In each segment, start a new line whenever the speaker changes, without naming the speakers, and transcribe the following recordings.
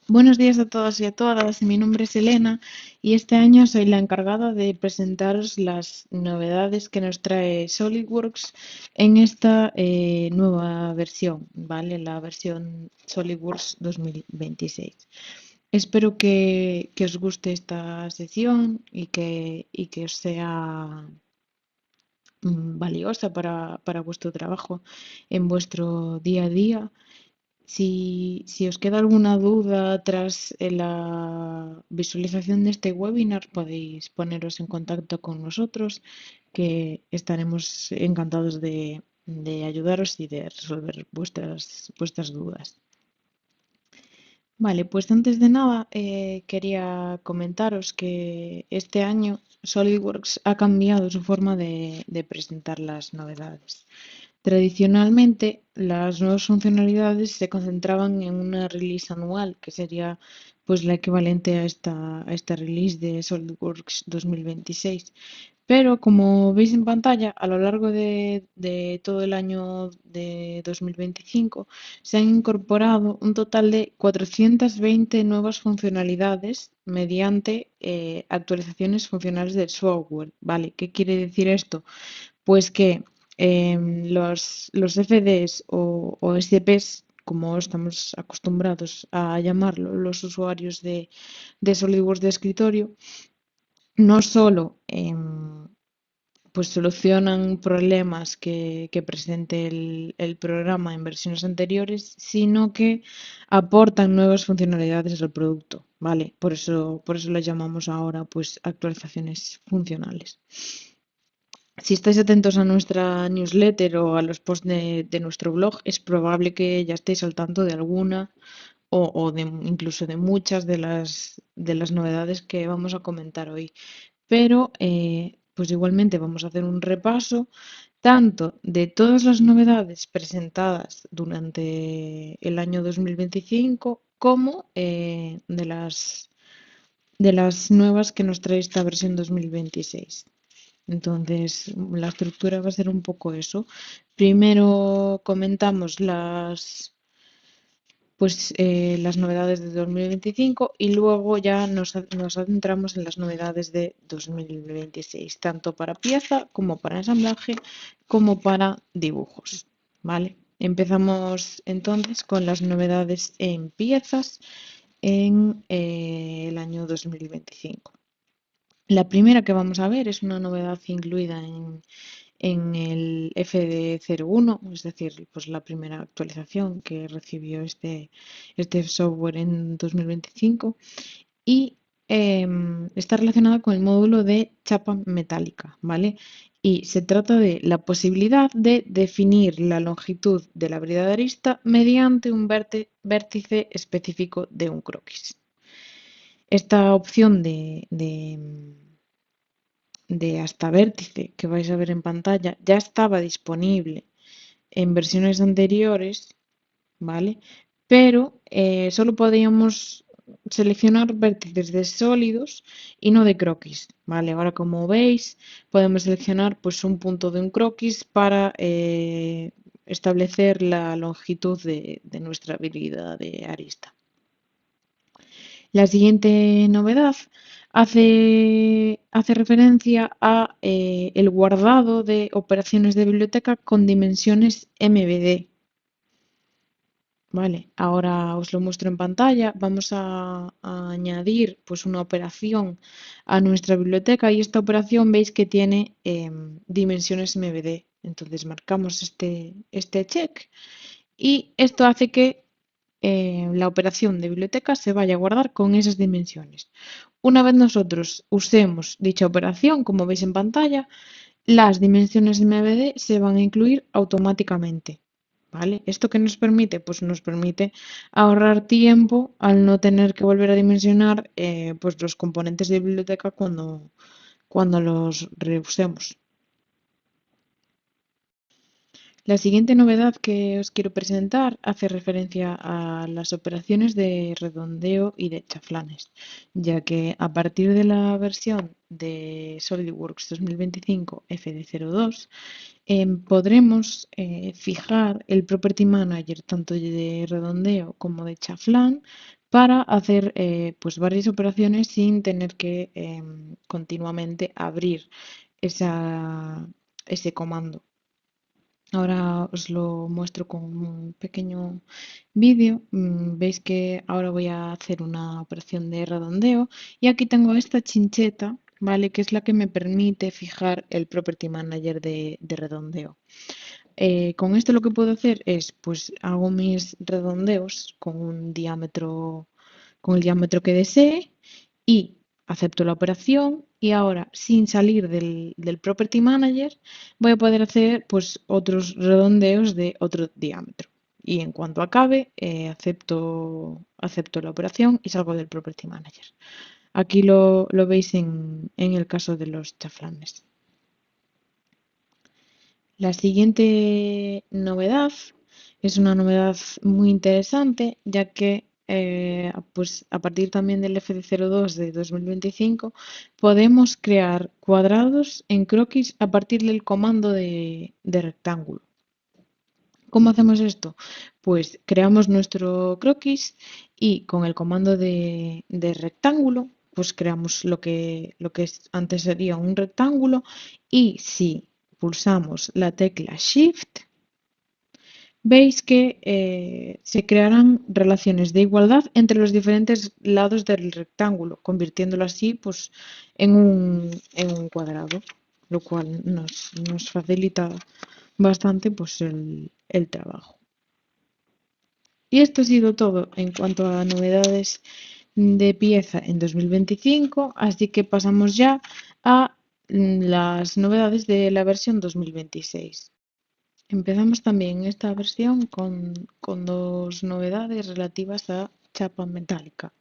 Buenos días a todos y a todas. Mi nombre es Elena y este año soy la encargada de presentaros las novedades que nos trae SolidWorks en esta nueva versión, ¿vale? La versión SolidWorks 2026. Espero que os guste esta sección y que os sea valiosa para vuestro trabajo en vuestro día a día. Si os queda alguna duda tras la visualización de este webinar, podéis poneros en contacto con nosotros, que estaremos encantados de ayudaros y de resolver vuestras dudas. Vale, pues antes de nada quería comentaros que este año SolidWorks ha cambiado su forma de presentar las novedades. Tradicionalmente, las nuevas funcionalidades se concentraban en una release anual, que sería pues la equivalente a esta release de SolidWorks 2026. Pero como veis en pantalla, a lo largo de todo el año de 2025 se han incorporado un total de 420 nuevas funcionalidades mediante actualizaciones funcionales del software. ¿Vale? ¿Qué quiere decir esto? Pues que los FDs o SPs, como estamos acostumbrados a llamarlo los usuarios de SolidWorks de escritorio, no solo pues solucionan problemas que presente el programa en versiones anteriores, sino que aportan nuevas funcionalidades al producto, ¿vale? Por eso las llamamos ahora pues actualizaciones funcionales. Si estáis atentos a nuestra newsletter o a los posts de nuestro blog, es probable que ya estéis al tanto de alguna incluso de muchas de las novedades que vamos a comentar hoy. Pero, pues igualmente vamos a hacer un repaso tanto de todas las novedades presentadas durante el año 2025 como de las nuevas que nos trae esta versión 2026. Entonces, la estructura va a ser un poco eso. Primero comentamos las novedades de 2025 y luego ya nos adentramos en las novedades de 2026, tanto para pieza como para ensamblaje como para dibujos. ¿Vale? Empezamos entonces con las novedades en piezas en el año 2025. La primera que vamos a ver es una novedad incluida en el FD01, es decir, pues la primera actualización que recibió este software en 2025 y está relacionada con el módulo de chapa metálica, ¿vale? Y se trata de la posibilidad de definir la longitud de la brida de arista mediante un vértice específico de un croquis. Esta opción de hasta vértice que vais a ver en pantalla ya estaba disponible en versiones anteriores, ¿vale? Pero solo podíamos seleccionar vértices de sólidos y no de croquis, ¿vale? Ahora como veis podemos seleccionar pues un punto de un croquis para establecer la longitud de nuestra habilidad de arista. La siguiente novedad hace referencia a el guardado de operaciones de biblioteca con dimensiones MVD. Vale, ahora os lo muestro en pantalla. Vamos a añadir pues una operación a nuestra biblioteca y esta operación veis que tiene dimensiones MVD. Entonces marcamos este check y esto hace que la operación de biblioteca se vaya a guardar con esas dimensiones. Una vez nosotros usemos dicha operación, como veis en pantalla, las dimensiones MVD se van a incluir automáticamente. ¿Vale? ¿Esto qué nos permite? Pues nos permite ahorrar tiempo al no tener que volver a dimensionar pues los componentes de biblioteca cuando los reusemos. La siguiente novedad que os quiero presentar hace referencia a las operaciones de redondeo y de chaflanes, ya que a partir de la versión de SolidWorks 2025 FD02 podremos fijar el Property Manager tanto de redondeo como de chaflán para hacer pues varias operaciones sin tener que continuamente abrir ese comando. Ahora os lo muestro con un pequeño vídeo. Veis que ahora voy a hacer una operación de redondeo y aquí tengo esta chincheta, ¿vale? Que es la que me permite fijar el Property Manager de redondeo. Con esto lo que puedo hacer es, pues hago mis redondeos con el diámetro que desee y acepto la operación y ahora sin salir del Property Manager voy a poder hacer pues otros redondeos de otro diámetro. Y en cuanto acabe, acepto la operación y salgo del Property Manager. Aquí lo veis en el caso de los chaflanes. La siguiente novedad es una novedad muy interesante, ya que pues a partir también del FD02 de 2025 podemos crear cuadrados en croquis a partir del comando de rectángulo. ¿Cómo hacemos esto? Pues creamos nuestro croquis y con el comando de rectángulo, pues creamos lo que antes sería un rectángulo y si pulsamos la tecla Shift, veis que se crearán relaciones de igualdad entre los diferentes lados del rectángulo, convirtiéndolo así pues, en un cuadrado, lo cual nos facilita bastante pues, el trabajo. Y esto ha sido todo en cuanto a novedades de pieza en 2025, así que pasamos ya a las novedades de la versión 2026. Empezamos también esta versión con dos novedades relativas a chapa metálica.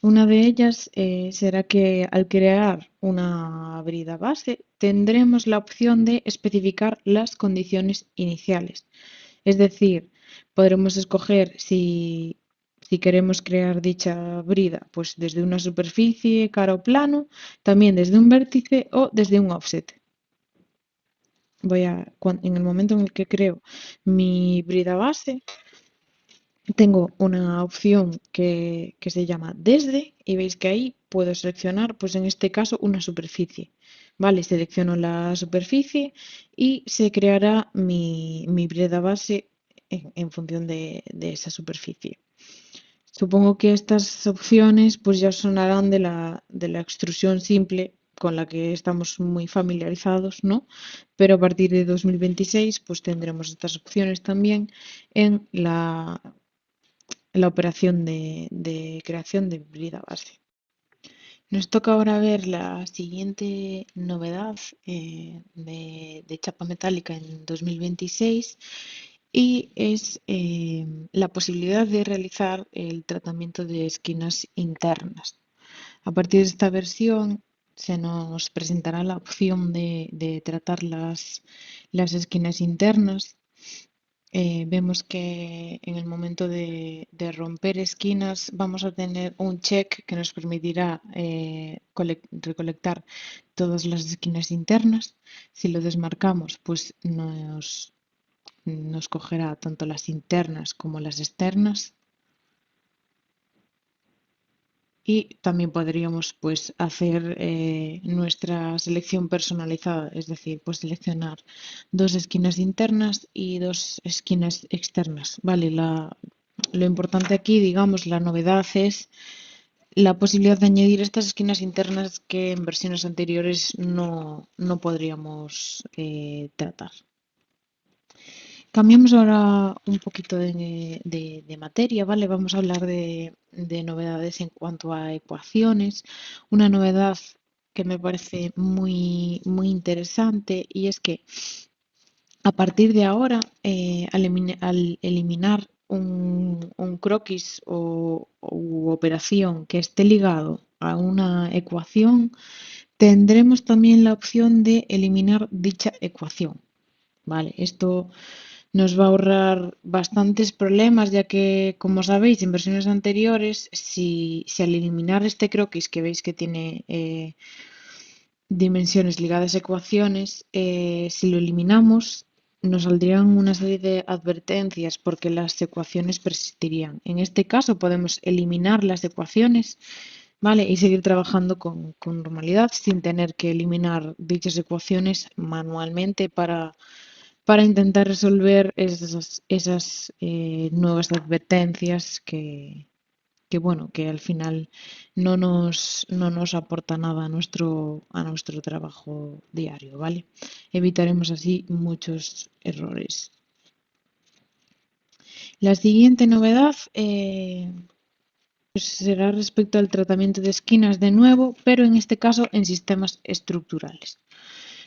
Una de ellas será que al crear una brida base tendremos la opción de especificar las condiciones iniciales. Es decir, podremos escoger si queremos crear dicha brida pues desde una superficie, cara o plano, también desde un vértice o desde un offset. En el momento en el que creo mi brida base, tengo una opción que se llama desde y veis que ahí puedo seleccionar, pues en este caso, una superficie. Vale, selecciono la superficie y se creará mi brida base en función de esa superficie. Supongo que estas opciones pues ya sonarán de la extrusión simple con la que estamos muy familiarizados, ¿no? Pero a partir de 2026 pues tendremos estas opciones también en la operación de creación de brida base. Nos toca ahora ver la siguiente novedad de chapa metálica en 2026 y es la posibilidad de realizar el tratamiento de esquinas internas. A partir de esta versión se nos presentará la opción de tratar las esquinas internas. Vemos que en el momento de romper esquinas vamos a tener un check que nos permitirá recolectar todas las esquinas internas. Si lo desmarcamos, pues nos cogerá tanto las internas como las externas. Y también podríamos pues hacer nuestra selección personalizada, es decir, pues seleccionar dos esquinas internas y dos esquinas externas. Vale, lo importante aquí, digamos, la novedad es la posibilidad de añadir estas esquinas internas que en versiones anteriores no podríamos tratar. Cambiamos ahora un poquito de materia, ¿vale? Vamos a hablar de novedades en cuanto a ecuaciones. Una novedad que me parece muy interesante y es que a partir de ahora, al eliminar un croquis u operación que esté ligado a una ecuación, tendremos también la opción de eliminar dicha ecuación. Vale, esto nos va a ahorrar bastantes problemas, ya que, como sabéis, en versiones anteriores, si al eliminar este croquis que veis que tiene dimensiones ligadas a ecuaciones, si lo eliminamos, nos saldrían una serie de advertencias porque las ecuaciones persistirían. En este caso podemos eliminar las ecuaciones, ¿vale? Y seguir trabajando con normalidad sin tener que eliminar dichas ecuaciones manualmente para intentar resolver esas nuevas advertencias bueno, que al final no nos aporta nada a nuestro trabajo diario, ¿vale? Evitaremos así muchos errores. La siguiente novedad pues será respecto al tratamiento de esquinas de nuevo, pero en este caso en sistemas estructurales.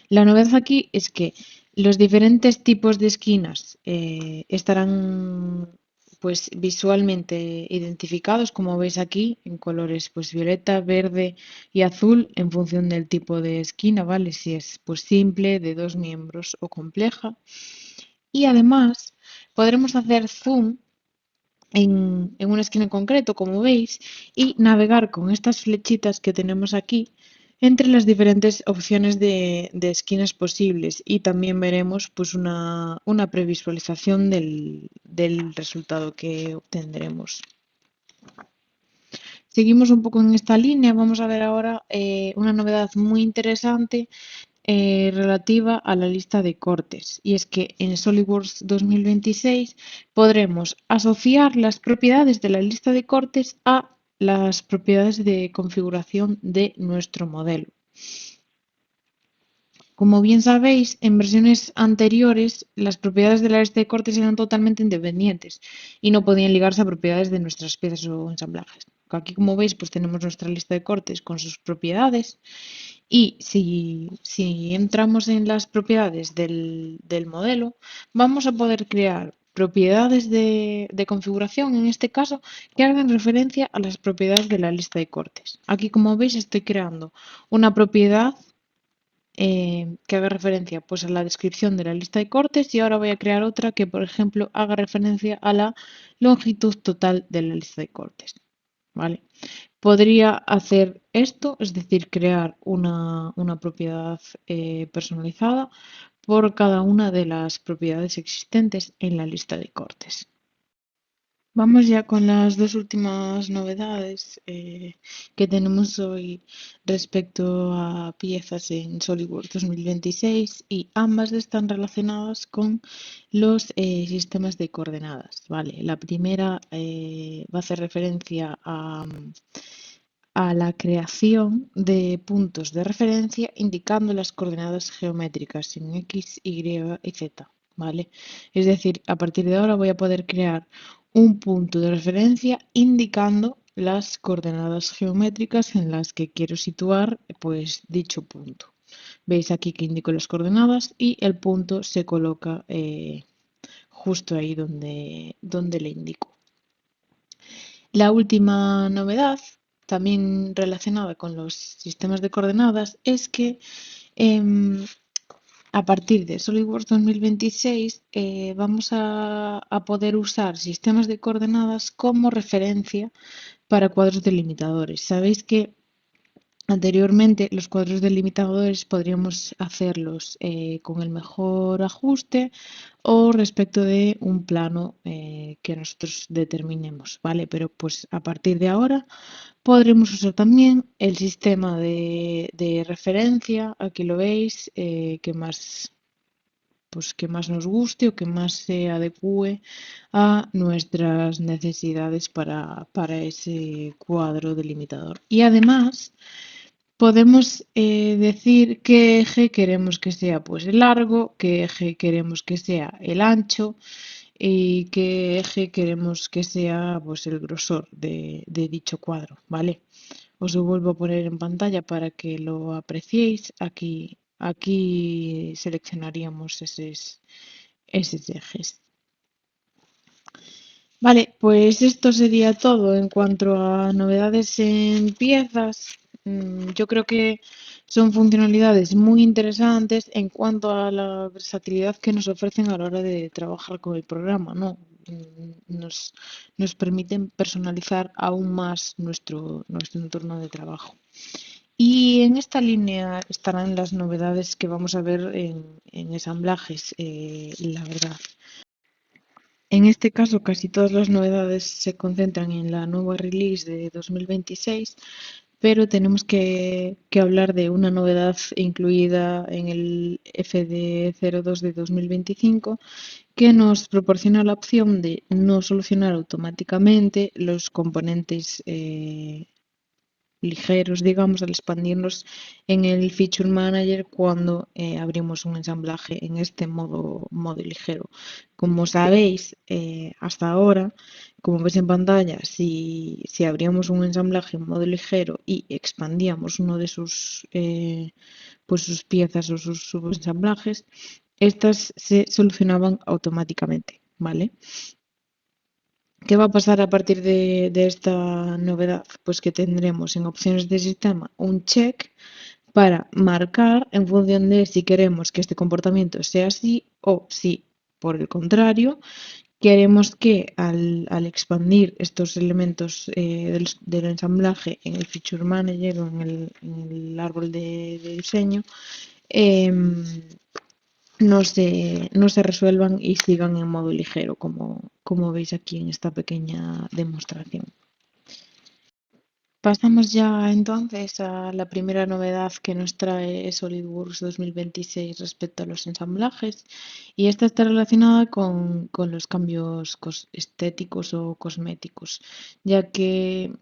La novedad aquí es que los diferentes tipos de esquinas estarán pues visualmente identificados, como veis aquí, en colores pues violeta, verde y azul, en función del tipo de esquina, ¿vale? Si es pues simple, de 2 miembros o compleja. Y además podremos hacer zoom en una esquina en concreto, como veis, y navegar con estas flechitas que tenemos aquí entre las diferentes opciones de esquinas posibles, y también veremos pues una previsualización del resultado que obtendremos. Seguimos un poco en esta línea. Vamos a ver ahora una novedad muy interesante relativa a la lista de cortes, y es que en SolidWorks 2026 podremos asociar las propiedades de la lista de cortes a las propiedades de configuración de nuestro modelo. Como bien sabéis, en versiones anteriores las propiedades de la lista de cortes eran totalmente independientes y no podían ligarse a propiedades de nuestras piezas o ensamblajes. Aquí, como veis, pues tenemos nuestra lista de cortes con sus propiedades, y si entramos en las propiedades del modelo, vamos a poder crear propiedades de configuración, en este caso, que hagan referencia a las propiedades de la lista de cortes. Aquí, como veis, estoy creando una propiedad que haga referencia pues, a la descripción de la lista de cortes, y ahora voy a crear otra que, por ejemplo, haga referencia a la longitud total de la lista de cortes. ¿Vale? Podría hacer esto, es decir, crear una propiedad personalizada por cada una de las propiedades existentes en la lista de cortes. Vamos ya con las dos últimas novedades que tenemos hoy respecto a piezas en SolidWorks 2026, y ambas están relacionadas con los sistemas de coordenadas. ¿Vale? La primera va a hacer referencia a la creación de puntos de referencia indicando las coordenadas geométricas en X, Y y Z. ¿Vale? Es decir, a partir de ahora voy a poder crear un punto de referencia indicando las coordenadas geométricas en las que quiero situar pues dicho punto. Veis aquí que indico las coordenadas y el punto se coloca justo ahí donde le indico. La última novedad, también relacionada con los sistemas de coordenadas, es que a partir de SolidWorks 2026 vamos a poder usar sistemas de coordenadas como referencia para cuadros delimitadores. Sabéis que anteriormente los cuadros delimitadores podríamos hacerlos con el mejor ajuste o respecto de un plano que nosotros determinemos, ¿vale? Pero pues a partir de ahora podremos usar también el sistema de referencia, aquí lo veis, que más nos guste o que más se adecue a nuestras necesidades para ese cuadro delimitador. Y además podemos decir qué eje queremos que sea pues el largo, qué eje queremos que sea el ancho y qué eje queremos que sea pues el grosor de dicho cuadro, ¿vale? Os lo vuelvo a poner en pantalla para que lo apreciéis. Aquí seleccionaríamos esos ejes. Vale, pues esto sería todo en cuanto a novedades en piezas. Yo creo que son funcionalidades muy interesantes en cuanto a la versatilidad que nos ofrecen a la hora de trabajar con el programa, ¿no? Nos permiten personalizar aún más nuestro entorno de trabajo. Y en esta línea estarán las novedades que vamos a ver en ensamblajes, la verdad. En este caso, casi todas las novedades se concentran en la nueva release de 2026, pero tenemos que hablar de una novedad incluida en el FD02 de 2025 que nos proporciona la opción de no solucionar automáticamente los componentes ligeros, digamos, al expandirnos en el Feature Manager cuando abrimos un ensamblaje en este modo ligero. Como sabéis, hasta ahora, como ves en pantalla, si abríamos un ensamblaje en modo ligero y expandíamos uno de sus piezas o sus subensamblajes, estas se solucionaban automáticamente, ¿vale? ¿Qué va a pasar a partir de esta novedad? Pues que tendremos en opciones de sistema un check para marcar en función de si queremos que este comportamiento sea así o si, por el contrario, queremos que al expandir estos elementos del ensamblaje en el Feature Manager o en el árbol de diseño, em, no se resuelvan y sigan en modo ligero, como veis aquí en esta pequeña demostración. Pasamos ya entonces a la primera novedad que nos trae SolidWorks 2026 respecto a los ensamblajes, y esta está relacionada con los cambios estéticos o cosméticos, ya que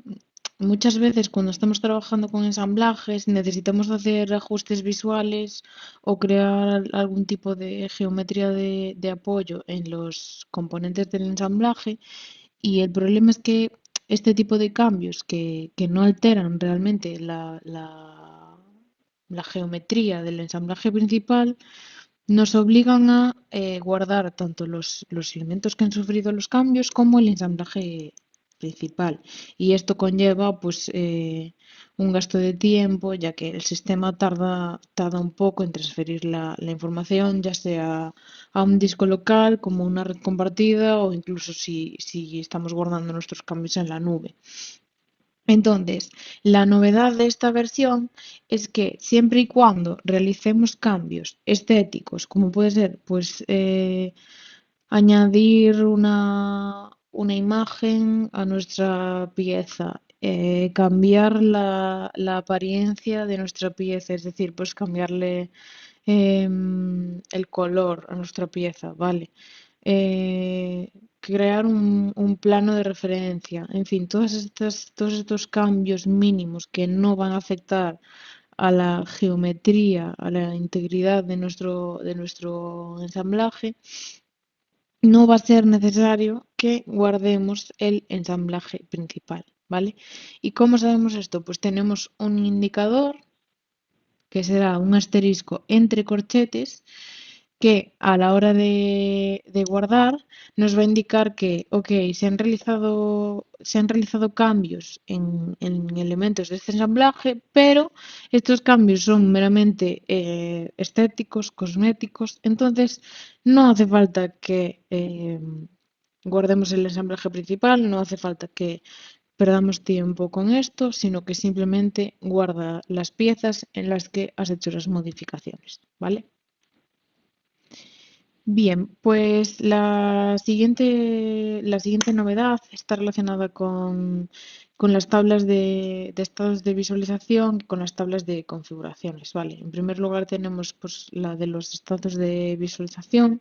muchas veces cuando estamos trabajando con ensamblajes necesitamos hacer ajustes visuales o crear algún tipo de geometría de apoyo en los componentes del ensamblaje, y el problema es que este tipo de cambios que no alteran realmente la geometría del ensamblaje principal nos obligan a guardar tanto los elementos que han sufrido los cambios como el ensamblaje principal. Y esto conlleva pues un gasto de tiempo, ya que el sistema tarda un poco en transferir la información, ya sea a un disco local, como una red compartida, o incluso si estamos guardando nuestros cambios en la nube. Entonces, la novedad de esta versión es que siempre y cuando realicemos cambios estéticos, como puede ser pues añadir una imagen a nuestra pieza, cambiar la apariencia de nuestra pieza, es decir, pues cambiarle el color a nuestra pieza, ¿vale? Crear un plano de referencia, en fin, todos estos cambios mínimos que no van a afectar a la geometría, a la integridad de nuestro ensamblaje, no va a ser necesario que guardemos el ensamblaje principal, ¿vale? ¿Y cómo sabemos esto? Pues tenemos un indicador que será un asterisco entre corchetes que a la hora de guardar nos va a indicar que, ok, se han realizado cambios en elementos de este ensamblaje, pero estos cambios son meramente estéticos, cosméticos, entonces no hace falta que guardemos el ensamblaje principal, no hace falta que perdamos tiempo con esto, sino que simplemente guarda las piezas en las que has hecho las modificaciones, ¿vale? Bien, pues la siguiente novedad está relacionada con las tablas de estados de visualización y con las tablas de configuraciones, ¿vale? En primer lugar tenemos pues, la de los estados de visualización,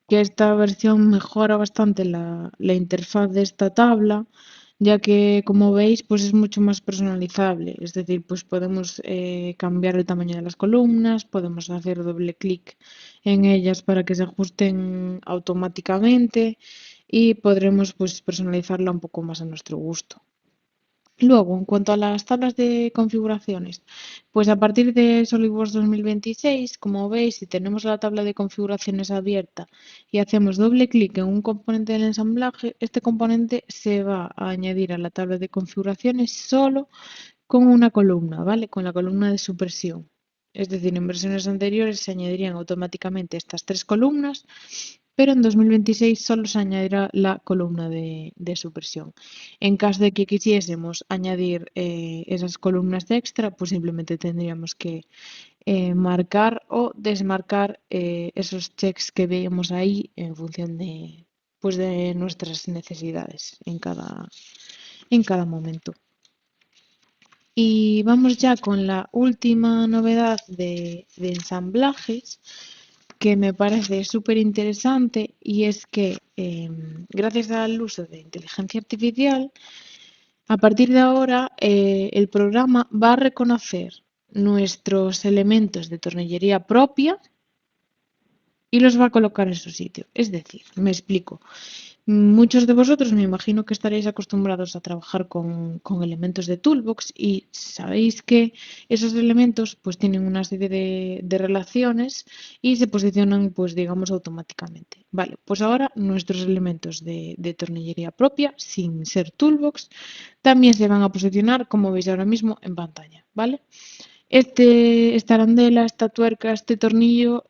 que esta versión mejora bastante la interfaz de esta tabla, ya que, como veis, pues es mucho más personalizable. Es decir, pues podemos cambiar el tamaño de las columnas, podemos hacer doble clic en ellas para que se ajusten automáticamente y podremos pues personalizarla un poco más a nuestro gusto. Luego, en cuanto a las tablas de configuraciones, pues a partir de SolidWorks 2026, como veis, si tenemos la tabla de configuraciones abierta y hacemos doble clic en un componente del ensamblaje, este componente se va a añadir a la tabla de configuraciones solo con una columna, ¿vale? Con la columna de supresión. Es decir, en versiones anteriores se añadirían automáticamente estas tres columnas pero en 2026 solo se añadirá la columna de supresión. En caso de que quisiésemos añadir esas columnas de extra, pues simplemente tendríamos que marcar o desmarcar esos checks que veíamos ahí en función pues de nuestras necesidades en cada momento. Y vamos ya con la última novedad de ensamblajes, que me parece súper interesante, y es que gracias al uso de inteligencia artificial, a partir de ahora el programa va a reconocer nuestros elementos de tornillería propia y los va a colocar en su sitio. Es decir, me explico. Muchos de vosotros me imagino que estaréis acostumbrados a trabajar con elementos de Toolbox y sabéis que esos elementos pues tienen una serie de relaciones y se posicionan pues digamos automáticamente. Vale, pues ahora nuestros elementos de tornillería propia sin ser Toolbox también se van a posicionar como veis ahora mismo en pantalla, ¿vale? Esta arandela, esta tuerca, este tornillo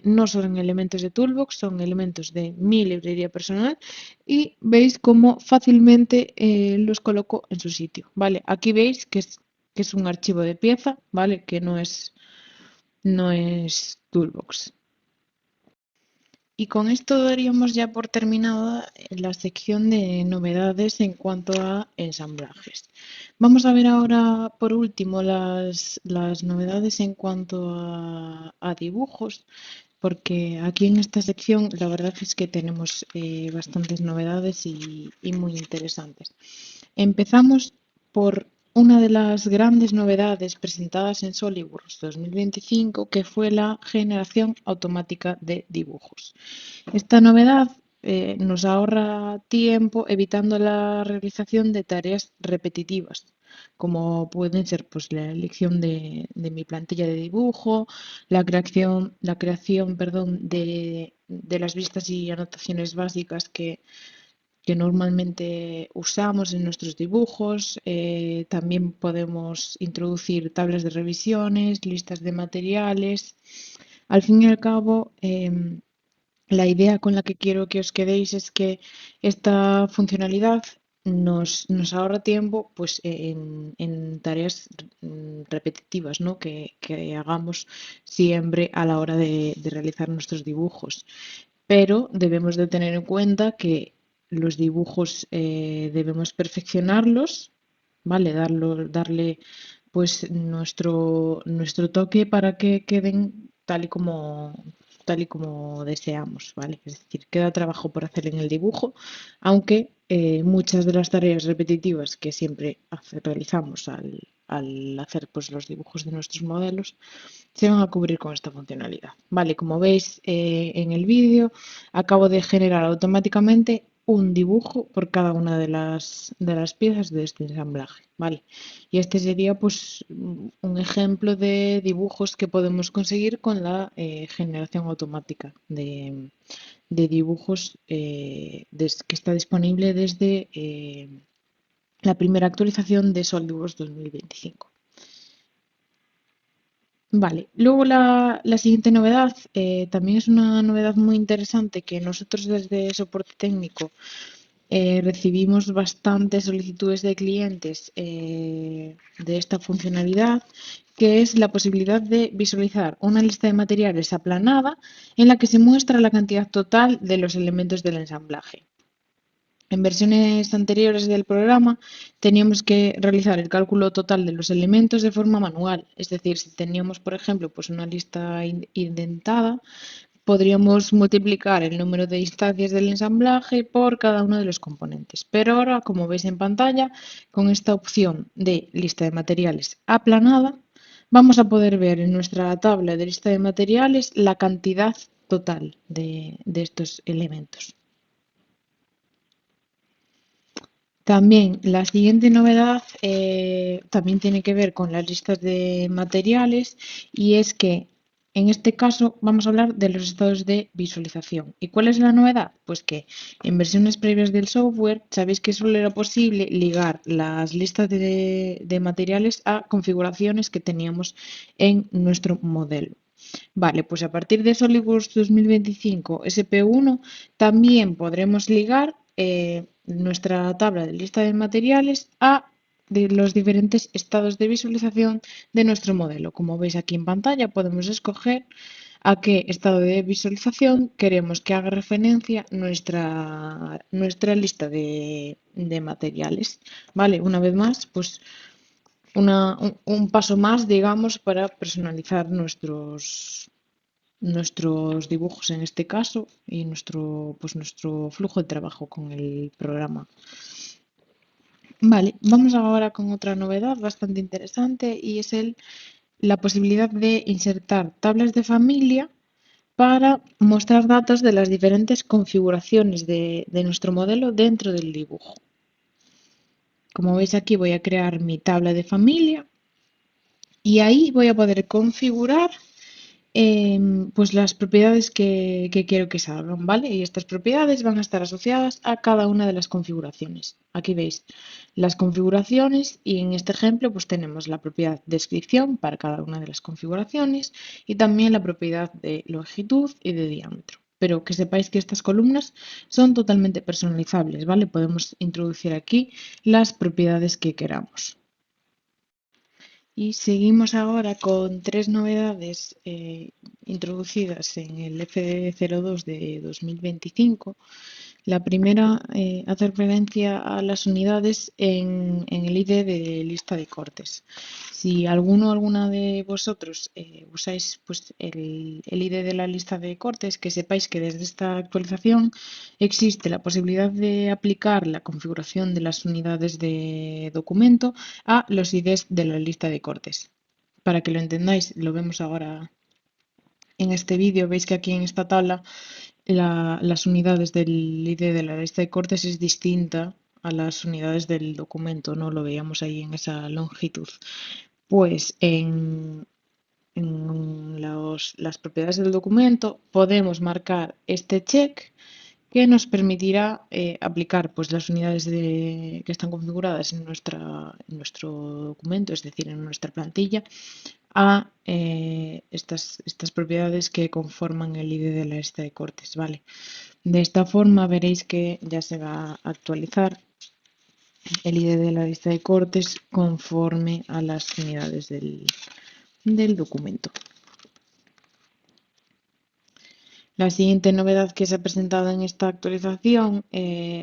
no son elementos de Toolbox, son elementos de mi librería personal y veis cómo fácilmente los coloco en su sitio. ¿Vale? Aquí veis que es un archivo de pieza, ¿vale? Que no es Toolbox. Y con esto daríamos ya por terminada la sección de novedades en cuanto a ensamblajes. Vamos a ver ahora, por último, las novedades en cuanto a dibujos, porque aquí en esta sección la verdad es que tenemos bastantes novedades y muy interesantes. Empezamos por una de las grandes novedades presentadas en SolidWorks 2025, que fue la generación automática de dibujos. Esta novedad nos ahorra tiempo evitando la realización de tareas repetitivas, como pueden ser pues, la elección de mi plantilla de dibujo, la creación de las vistas y anotaciones básicas que normalmente usamos en nuestros dibujos. También podemos introducir tablas de revisiones, listas de materiales. Al fin y al cabo, la idea con la que quiero que os quedéis es que esta funcionalidad nos ahorra tiempo pues, en tareas repetitivas, ¿no? que hagamos siempre a la hora de realizar nuestros dibujos. Pero debemos de tener en cuenta que los dibujos debemos perfeccionarlos, ¿vale? Darle pues nuestro toque para que queden tal y como deseamos, ¿vale? Es decir, queda trabajo por hacer en el dibujo, aunque muchas de las tareas repetitivas que siempre realizamos al hacer pues, los dibujos de nuestros modelos se van a cubrir con esta funcionalidad. Vale, como veis en el vídeo, acabo de generar automáticamente un dibujo por cada una de las piezas de este ensamblaje. Vale, y este sería pues un ejemplo de dibujos que podemos conseguir con la generación automática de dibujos que está disponible desde la primera actualización de SolidWorks 2025. Vale, luego la siguiente novedad también es una novedad muy interesante que nosotros desde soporte técnico recibimos bastantes solicitudes de clientes de esta funcionalidad, que es la posibilidad de visualizar una lista de materiales aplanada en la que se muestra la cantidad total de los elementos del ensamblaje. En versiones anteriores del programa teníamos que realizar el cálculo total de los elementos de forma manual, es decir, si teníamos, por ejemplo, pues una lista indentada, podríamos multiplicar el número de instancias del ensamblaje por cada uno de los componentes. Pero ahora, como veis en pantalla, con esta opción de lista de materiales aplanada, vamos a poder ver en nuestra tabla de lista de materiales la cantidad total de estos elementos. También la siguiente novedad también tiene que ver con las listas de materiales, y es que en este caso vamos a hablar de los estados de visualización. ¿Y cuál es la novedad? Pues que en versiones previas del software sabéis que solo era posible ligar las listas de materiales a configuraciones que teníamos en nuestro modelo. Vale, pues a partir de SolidWorks 2025 SP1 también podremos ligar nuestra tabla de lista de materiales a los diferentes estados de visualización de nuestro modelo. Como veis aquí en pantalla, podemos escoger a qué estado de visualización queremos que haga referencia nuestra lista de materiales. Vale, una vez más, pues un paso más, digamos, para personalizar nuestros dibujos en este caso y nuestro flujo de trabajo con el programa. Vale, vamos ahora con otra novedad bastante interesante y es la posibilidad de insertar tablas de familia para mostrar datos de las diferentes configuraciones de nuestro modelo dentro del dibujo. Como veis aquí voy a crear mi tabla de familia y ahí voy a poder configurar pues las propiedades que quiero que salgan, ¿vale? Y estas propiedades van a estar asociadas a cada una de las configuraciones. Aquí veis las configuraciones y en este ejemplo pues tenemos la propiedad descripción para cada una de las configuraciones y también la propiedad de longitud y de diámetro. Pero que sepáis que estas columnas son totalmente personalizables, ¿vale? Podemos introducir aquí las propiedades que queramos. Y seguimos ahora con tres novedades introducidas en el FD02 de 2025. La primera hace referencia a las unidades en el ID de lista de cortes. Si alguno o alguna de vosotros usáis pues, el ID de la lista de cortes, que sepáis que desde esta actualización existe la posibilidad de aplicar la configuración de las unidades de documento a los IDs de la lista de cortes. Para que lo entendáis, lo vemos ahora en este vídeo. Veis que aquí en esta tabla las unidades del ID de la lista de cortes es distinta a las unidades del documento, ¿no? Lo veíamos ahí en esa longitud. Pues en las propiedades del documento podemos marcar este check que nos permitirá aplicar pues, las unidades que están configuradas en nuestro documento, es decir, en nuestra plantilla, a estas propiedades que conforman el ID de la lista de cortes. ¿Vale? De esta forma veréis que ya se va a actualizar el ID de la lista de cortes conforme a las unidades del documento. La siguiente novedad que se ha presentado en esta actualización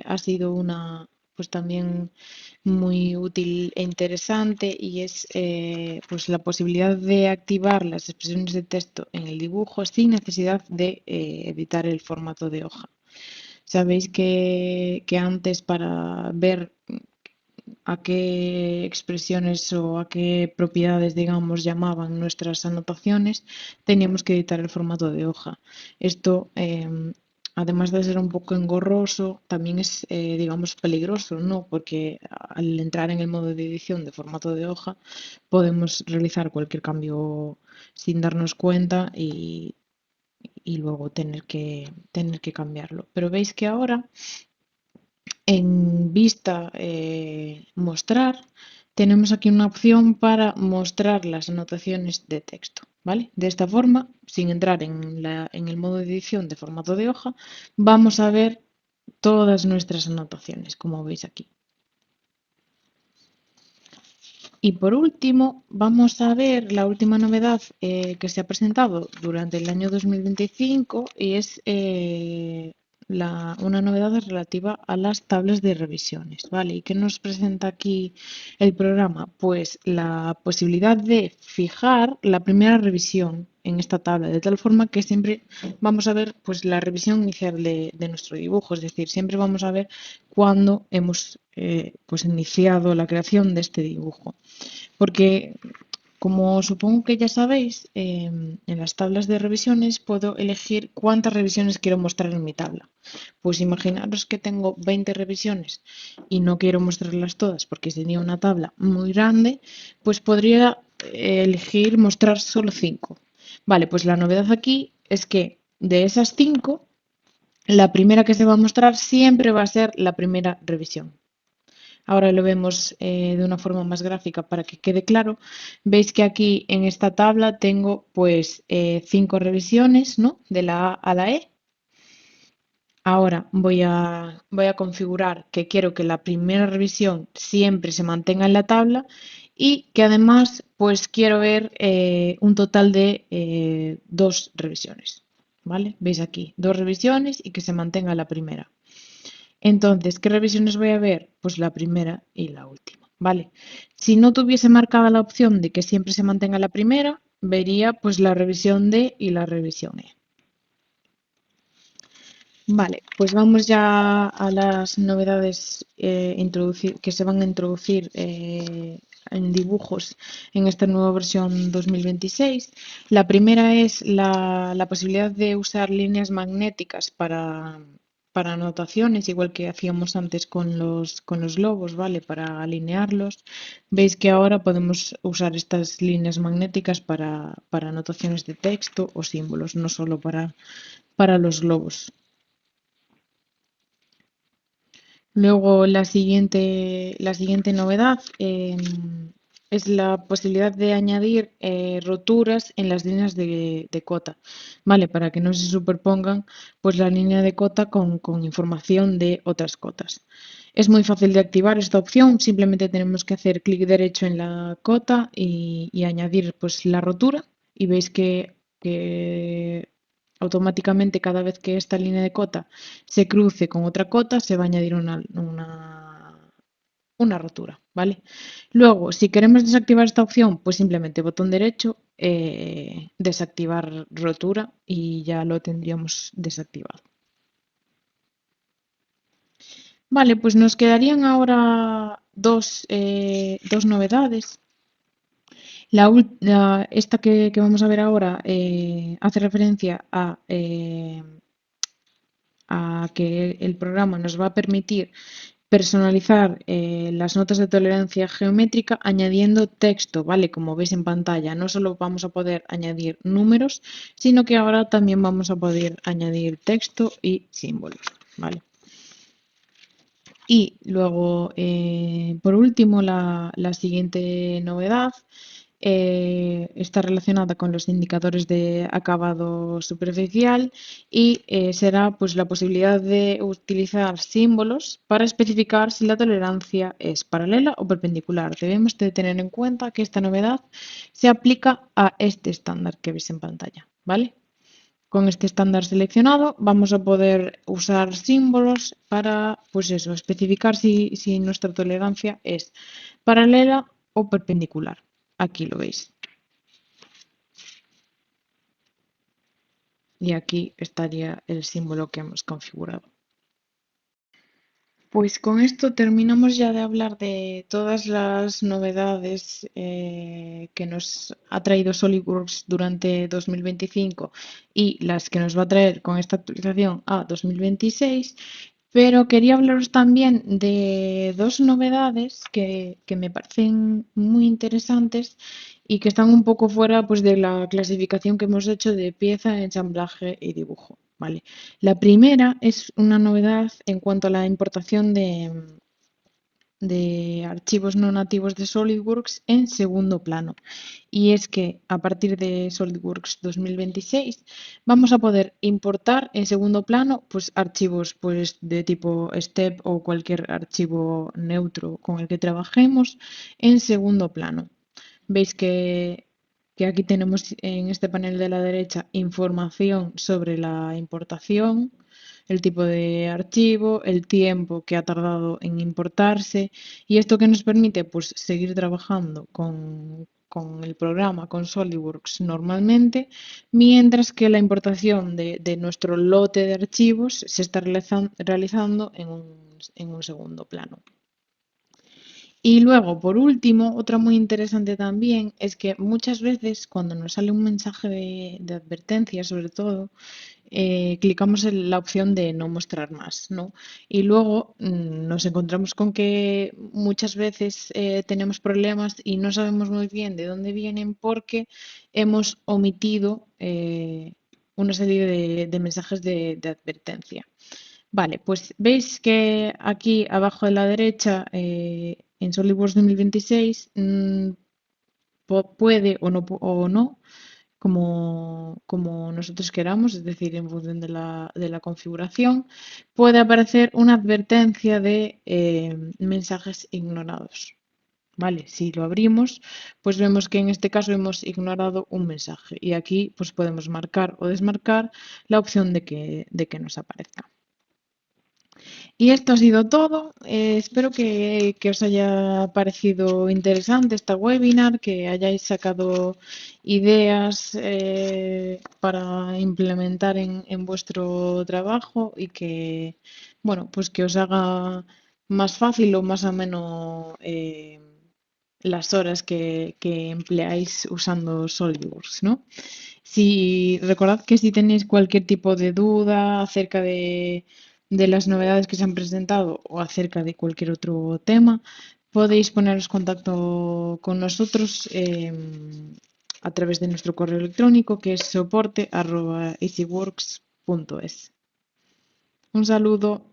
ha sido una pues también muy útil e interesante y es pues la posibilidad de activar las expresiones de texto en el dibujo sin necesidad de editar el formato de hoja. Sabéis que antes para ver a qué expresiones o a qué propiedades, digamos, llamaban nuestras anotaciones, teníamos que editar el formato de hoja. Esto, además de ser un poco engorroso, también es, digamos, peligroso, ¿no? Porque al entrar en el modo de edición de formato de hoja, podemos realizar cualquier cambio sin darnos cuenta y luego tener que cambiarlo. Pero veis que ahora en vista mostrar, tenemos aquí una opción para mostrar las anotaciones de texto, ¿vale? De esta forma, sin entrar en el modo de edición de formato de hoja, vamos a ver todas nuestras anotaciones, como veis aquí. Y por último, vamos a ver la última novedad que se ha presentado durante el año 2025 y es una novedad relativa a las tablas de revisiones, ¿vale? ¿Y qué nos presenta aquí el programa? Pues la posibilidad de fijar la primera revisión en esta tabla, de tal forma que siempre vamos a ver pues, la revisión inicial de nuestro dibujo, es decir, siempre vamos a ver cuándo hemos pues, iniciado la creación de este dibujo. Porque, como supongo que ya sabéis, en las tablas de revisiones puedo elegir cuántas revisiones quiero mostrar en mi tabla. Pues imaginaros que tengo 20 revisiones y no quiero mostrarlas todas porque sería una tabla muy grande, pues podría elegir mostrar solo 5. Vale, pues la novedad aquí es que de esas 5, la primera que se va a mostrar siempre va a ser la primera revisión. Ahora lo vemos de una forma más gráfica para que quede claro. Veis que aquí en esta tabla tengo pues 5 revisiones, ¿no? De la A a la E. Ahora voy a configurar que quiero que la primera revisión siempre se mantenga en la tabla y que además pues quiero ver un total de 2 revisiones. ¿Vale? Veis aquí, 2 revisiones y que se mantenga la primera. Entonces, ¿qué revisiones voy a ver? Pues la primera y la última, ¿vale? Si no tuviese marcada la opción de que siempre se mantenga la primera, vería pues la revisión D y la revisión E. Vale, pues vamos ya a las novedades que se van a introducir en dibujos en esta nueva versión 2026. La primera es la posibilidad de usar líneas magnéticas para anotaciones, igual que hacíamos antes con los globos, ¿vale? Para alinearlos. Veis que ahora podemos usar estas líneas magnéticas para anotaciones de texto o símbolos, no solo para los globos. Luego la siguiente novedad es la posibilidad de añadir roturas en las líneas de cota, ¿vale? Para que no se superpongan pues la línea de cota con información de otras cotas. Es muy fácil de activar esta opción, simplemente tenemos que hacer clic derecho en la cota y añadir pues la rotura y veis que automáticamente cada vez que esta línea de cota se cruce con otra cota, se va a añadir una rotura, ¿vale? Luego, si queremos desactivar esta opción, pues simplemente botón derecho, desactivar rotura y ya lo tendríamos desactivado. Vale, pues nos quedarían ahora dos novedades. Esta que vamos a ver ahora hace referencia a que el programa nos va a permitir personalizar las notas de tolerancia geométrica añadiendo texto, ¿vale? Como veis en pantalla, no solo vamos a poder añadir números, sino que ahora también vamos a poder añadir texto y símbolos, ¿vale? Y luego, por último, la siguiente novedad está relacionada con los indicadores de acabado superficial y será pues, la posibilidad de utilizar símbolos para especificar si la tolerancia es paralela o perpendicular. Debemos de tener en cuenta que esta novedad se aplica a este estándar que veis en pantalla, ¿vale? Con este estándar seleccionado vamos a poder usar símbolos para, pues eso, especificar si nuestra tolerancia es paralela o perpendicular. Aquí lo veis. Y aquí estaría el símbolo que hemos configurado. Pues con esto terminamos ya de hablar de todas las novedades que nos ha traído SolidWorks durante 2025 y las que nos va a traer con esta actualización a 2026, pero quería hablaros también de dos novedades que me parecen muy interesantes y que están un poco fuera pues, de la clasificación que hemos hecho de pieza, ensamblaje y dibujo, ¿vale? La primera es una novedad en cuanto a la importación de archivos no nativos de SolidWorks en segundo plano. Y es que a partir de SolidWorks 2026 vamos a poder importar en segundo plano pues, archivos pues, de tipo STEP o cualquier archivo neutro con el que trabajemos en segundo plano. Veis que aquí tenemos en este panel de la derecha información sobre la importación, el tipo de archivo, el tiempo que ha tardado en importarse y esto que nos permite pues seguir trabajando con el programa, con SolidWorks normalmente, mientras que la importación de nuestro lote de archivos se está realizando en un segundo plano. Y luego, por último, otra muy interesante también es que muchas veces cuando nos sale un mensaje de advertencia, sobre todo, clicamos en la opción de no mostrar más, ¿no? Y luego nos encontramos con que muchas veces tenemos problemas y no sabemos muy bien de dónde vienen porque hemos omitido una serie de mensajes de advertencia. Vale, pues veis que aquí abajo de la derecha, en SolidWorks 2026, puede o no, como nosotros queramos, es decir, en función de la configuración, puede aparecer una advertencia de mensajes ignorados. Vale, si lo abrimos, pues vemos que en este caso hemos ignorado un mensaje y aquí pues podemos marcar o desmarcar la opción de que nos aparezca. Y esto ha sido todo. Espero que os haya parecido interesante esta webinar, que hayáis sacado ideas para implementar en vuestro trabajo y que, bueno, pues que os haga más fácil o más ameno las horas que empleáis usando SolidWorks, ¿no? Si recordad que si tenéis cualquier tipo de duda acerca de las novedades que se han presentado o acerca de cualquier otro tema, podéis poneros en contacto con nosotros a través de nuestro correo electrónico que es soporte@easyworks.es. Un saludo.